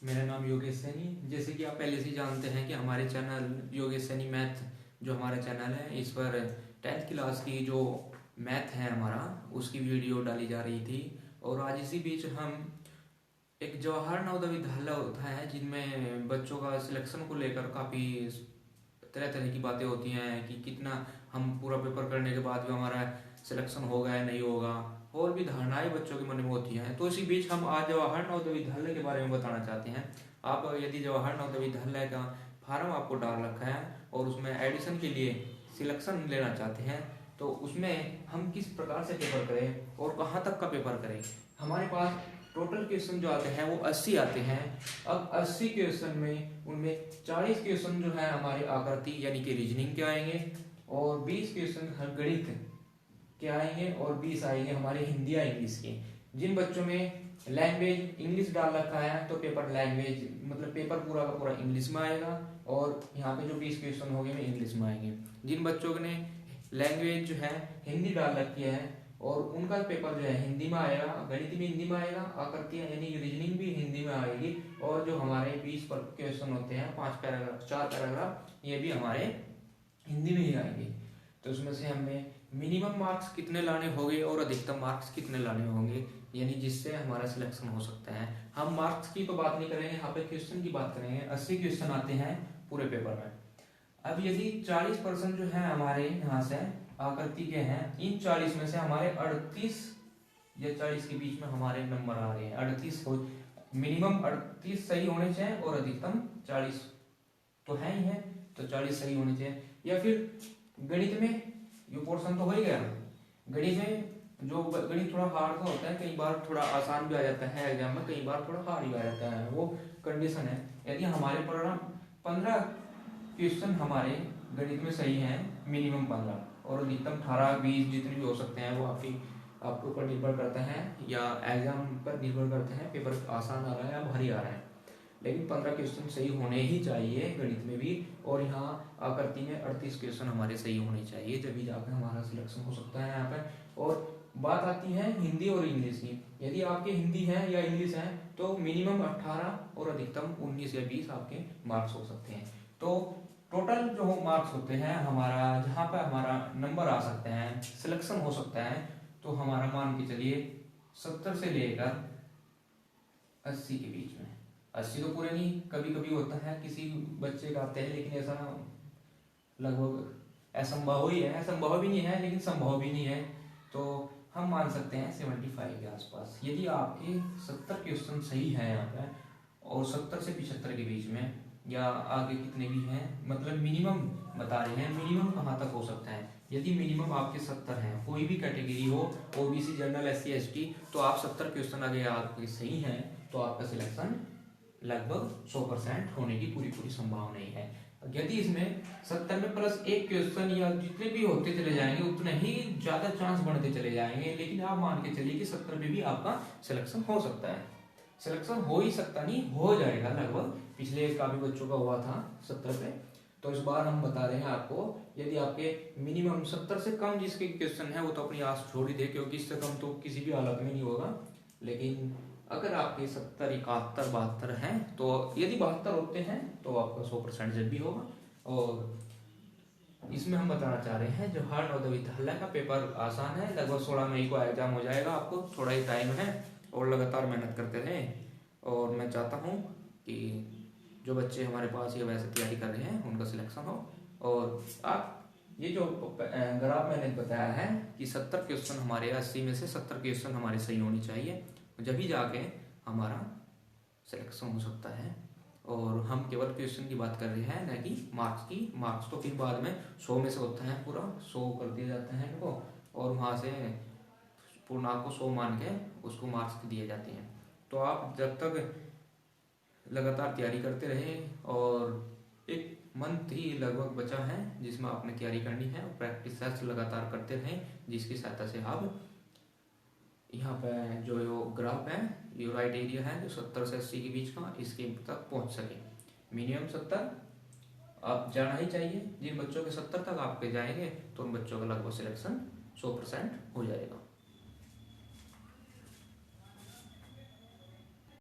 मेरा नाम योगेश सैनी। जैसे कि आप पहले से जानते हैं कि हमारे चैनल योगेश सैनी मैथ जो हमारा चैनल है, इस पर 10th क्लास की जो मैथ है हमारा, उसकी वीडियो डाली जा रही थी। और आज इसी बीच हम एक जवाहर नवोदय विद्यालय होता है जिनमें बच्चों का सिलेक्शन को लेकर काफ़ी तरह तरह की बातें होती हैं कि कितना हम पूरा पेपर करने के बाद भी हमारा सिलेक्शन होगा या नहीं होगा, और भी धारणाएं बच्चों के मन में होती हैं। तो इसी बीच हम आज जवाहर नवोदय विद्यालय के बारे में बताना चाहते हैं। आप यदि जवाहर नवोदय विद्यालय का फार्म आपको डाल रखा है और उसमें एडिशन के लिए सिलेक्शन लेना चाहते हैं, तो उसमें हम किस प्रकार से पेपर करें और कहाँ तक का पेपर करें। हमारे पास टोटल क्वेश्चन जो आते हैं वो 80 आते हैं। अब 80 क्वेश्चन में उनमें 40 क्वेश्चन जो है हमारे आकृति यानी कि रीजनिंग के आएंगे, और 20 क्वेश्चन गणित के आएंगे, और 20 आएंगे हमारे हिंदी या इंग्लिश के। जिन बच्चों में लैंग्वेज इंग्लिश डाल रखा है तो पेपर लैंग्वेज मतलब पेपर पूरा का पूरा इंग्लिश में आएगा, और यहाँ पे जो 20 क्वेश्चन होंगे वो इंग्लिश में आएंगे। जिन बच्चों ने लैंग्वेज जो है हिंदी डाल रखी है और उनका पेपर जो है हिंदी में आएगा, गणित भी हिंदी में आएगा, आकृतियां यानी रीजनिंग भी हिंदी में आएगी, और जो हमारे 20 क्वेश्चन होते हैं 5 पैराग्राफ 4 पैराग्राफ, ये भी हमारे हिंदी में ही आएंगे। तो उसमें से हमें मिनिमम मार्क्स कितने लाने होंगे और अधिकतम मार्क्स कितने लाने होंगे, यानी जिससे हमारा सिलेक्शन हो सकता है। हम मार्क्स की तो बात नहीं करेंगे, यहाँ पे क्वेश्चन की बात करेंगे। 80 क्वेश्चन आते हैं पूरे पेपर में। अब यदि 40% जो है हमारे यहाँ से आकृति के हैं, इन 40 में से हमारे 38 या 40 के बीच में हमारे नंबर आ रहे हैं। 38 हो, मिनिमम 38 सही होने चाहिए और अधिकतम 40 तो है ही है, तो 40 सही होने चाहिए। या फिर गणित में ये पोर्शन तो हो ही गया। गणित में जो गणित थोड़ा हार्ड का होता है, कई बार थोड़ा आसान भी आ जाता है एग्जाम में, कई बार थोड़ा हार्ड भी आ जाता है, वो कंडीशन है। यदि हमारे परिणाम 15 क्वेश्चन हमारे गणित में सही हैं, मिनिमम 15 और अधिकतम 18-20 जितने भी हो सकते हैं, वो आपके ऊपर निर्भर करता है या एग्जाम पर निर्भर करते हैं, पेपर आसान आ रहा है या भारी आ रहा है। लेकिन 15 क्वेश्चन सही होने ही चाहिए गणित में भी, और यहाँ आकृति में 38 क्वेश्चन हमारे सही होने चाहिए, जब भी जाकर हमारा सिलेक्शन हो सकता है यहाँ पर। और बात आती है हिंदी और इंग्लिश की। यदि आपके हिंदी है या इंग्लिश है तो मिनिमम 18 और अधिकतम 19 या 20 आपके मार्क्स हो सकते हैं। तो टोटल जो मार्क्स होते हैं हमारा, जहाँ पर हमारा नंबर आ सकते हैं, सिलेक्शन हो सकता है, तो हमारा मान के चलिए 70 से लेकर 80 के बीच में। 80 तो पूरे नहीं, कभी कभी होता है किसी बच्चे का आते हैं, लेकिन ऐसा लगभग असंभव ही है, असंभव भी नहीं है लेकिन संभव भी नहीं है, तो हम मान सकते हैं 75 के आसपास। यदि आपके 70 क्वेश्चन सही है यहाँ पे, और 70 से 75 के बीच में, या आगे कितने भी हैं, मतलब मिनिमम बता रहे हैं, मिनिमम कहाँ तक हो सकता है। यदि मिनिमम आपके 70 हैं, कोई भी कैटेगरी हो, ओबीसी, जनरल, SC ST, तो आप 70 क्वेश्चन आगे आपके सही हैं तो आपका सिलेक्शन लगभग 100% होने की पूरी संभावना ही है। यदि इसमें 70 में प्लस एक क्वेश्चन या जितने भी होते चले जाएंगे उतने ही ज्यादा चांस बढ़ते चले जाएंगे, लेकिन आप मान के चलिए कि 70 में भी आपका सिलेक्शन हो सकता है। सिलेक्शन हो ही सकता नहीं, हो जाएगा लगभग। पिछले काफी बच्चों का हुआ था 70 पे, तो इस बार हम बता रहे हैं आपको, यदि आपके मिनिमम 70 से कम जिसके क्वेश्चन है वो तो अपनी आस छोड़ ही दे, क्योंकि इससे कम तो किसी भी हालत में नहीं होगा। लेकिन अगर आपके 70, 71, 72 हैं, तो यदि 72 होते हैं तो आपका 100% जब भी होगा। और इसमें हम बताना चाह रहे हैं जवाहर नवोदय विद्यालय का पेपर आसान है, लगभग 16 मई को एग्जाम हो जाएगा, आपको थोड़ा ही टाइम है और लगातार मेहनत करते रहें। और मैं चाहता हूँ कि जो बच्चे हमारे पास ये वैसे तैयारी कर रहे हैं उनका सिलेक्शन हो। और आप ये जो ग्राफ मैंने बताया है कि 70 क्वेश्चन हमारे 80 में से 70 क्वेश्चन हमारे सही होनी चाहिए, जब भी जाके हमारा सिलेक्शन हो सकता है। और हम केवल क्वेश्चन की बात कर रहे हैं, न कि मार्क्स की। मार्क्स तो फिर बाद में 100 में से होता है, पूरा 100 कर दिया जाता है इनको, और वहाँ से पूर्णांक को 100 मान के उसको मार्क्स दिए जाते हैं। तो आप जब तक लगातार तैयारी करते रहें, और एक मंथ ही लगभग बचा है जिसमें आपने तैयारी करनी है, और प्रैक्टिस लगातार करते रहें, जिसकी सहायता से आप यहाँ पे जो ग्राफ है, ये राइट एरिया है जो 70 से 80 के बीच का, इसके तक पहुँच सके। मिनिमम 70 आप जाना ही चाहिए। जिन बच्चों के 70 तक आपके जाएंगे तो उन बच्चों का लगभग सिलेक्शन 100% हो जाएगा।